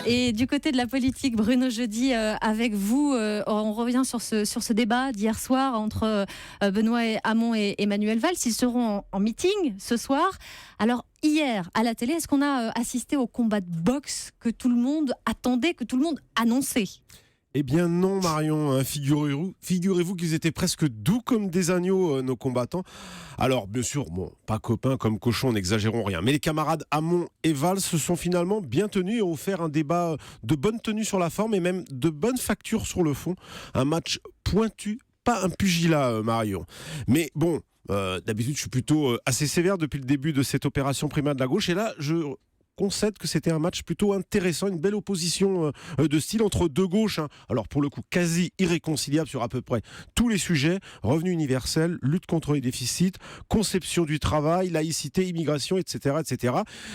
Et du côté de la politique, Bruno Jeudi, avec vous, on revient sur ce débat d'hier soir entre Benoît Hamon et Manuel Valls. Ils seront en meeting ce soir. Alors, hier, à la télé, est-ce qu'on a assisté au combat de boxe que tout le monde attendait, que tout le monde annonçait ? Eh bien non Marion, hein, figurez-vous qu'ils étaient presque doux comme des agneaux, nos combattants. Alors bien sûr, bon, pas copains comme cochons, n'exagérons rien. Mais les camarades Hamon et Valls se sont finalement bien tenus et ont offert un débat de bonne tenue sur la forme et même de bonne facture sur le fond. Un match pointu, pas un pugilat Marion. Mais bon, d'habitude je suis plutôt assez sévère depuis le début de cette opération primaire de la gauche. Et là, je concède que c'était un match plutôt intéressant, une belle opposition de style entre deux gauches, hein. Alors pour le coup quasi irréconciliable sur à peu près tous les sujets: revenu universel, lutte contre les déficits, conception du travail, laïcité, immigration, etc., etc.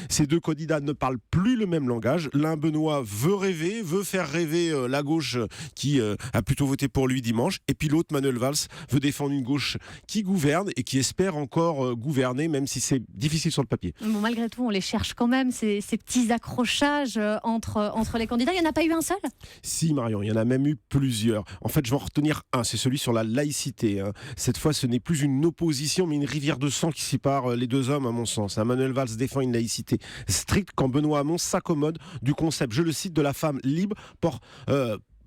Ces deux candidats ne parlent plus le même langage. L'un, Benoît, veut faire rêver la gauche qui a plutôt voté pour lui dimanche, et puis l'autre, Manuel Valls, veut défendre une gauche qui gouverne et qui espère encore gouverner, même si c'est difficile sur le papier. Bon, malgré tout, on les cherche quand même, ces petits accrochages entre les candidats. Il n'y en a pas eu un seul ? Si Marion, il y en a même eu plusieurs. En fait, je vais en retenir un, c'est celui sur la laïcité, hein. Cette fois, ce n'est plus une opposition, mais une rivière de sang qui sépare les deux hommes, à mon sens. Manuel Valls défend une laïcité stricte quand Benoît Hamon s'accommode du concept, je le cite, de la femme libre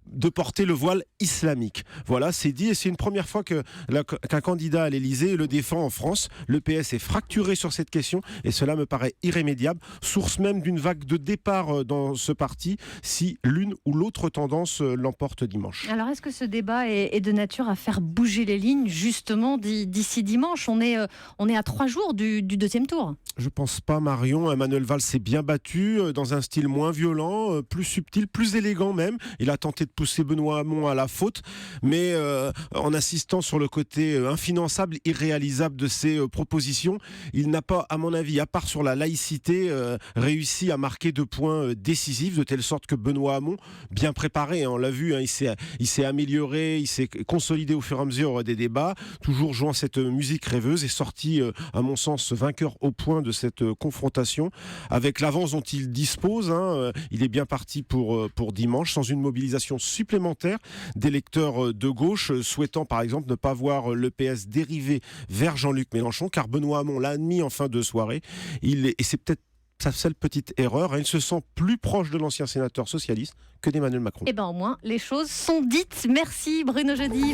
de porter le voile islamique. Voilà, c'est dit, et c'est une première fois qu'un candidat à l'Élysée le défend en France. Le PS est fracturé sur cette question et cela me paraît irrémédiable, source même d'une vague de départ dans ce parti si l'une ou l'autre tendance l'emporte dimanche. Alors, est-ce que ce débat est de nature à faire bouger les lignes justement d'ici dimanche ? On est à 3 jours du deuxième tour. Je pense pas, Marion. Manuel Valls s'est bien battu dans un style moins violent, plus subtil, plus élégant même. Il a tenté de pousser Benoît Hamon à la faute, mais en insistant sur le côté infinançable, irréalisable de ses propositions. Il n'a pas, à mon avis, à part sur la laïcité, réussi à marquer 2 points décisifs, de telle sorte que Benoît Hamon, bien préparé, on l'a vu, il s'est amélioré, il s'est consolidé au fur et à mesure des débats, toujours jouant cette musique rêveuse, est sorti, à mon sens, vainqueur au point de cette confrontation. Avec l'avance dont il dispose, il est bien parti pour dimanche, sans une mobilisation supplémentaire d'électeurs de gauche, souhaitant par exemple ne pas voir le PS dériver vers Jean-Luc Mélenchon, car Benoît Hamon l'a admis en fin de soirée. Et c'est peut-être sa seule petite erreur, il se sent plus proche de l'ancien sénateur socialiste que d'Emmanuel Macron. Eh bien au moins, les choses sont dites. Merci Bruno Jeudi.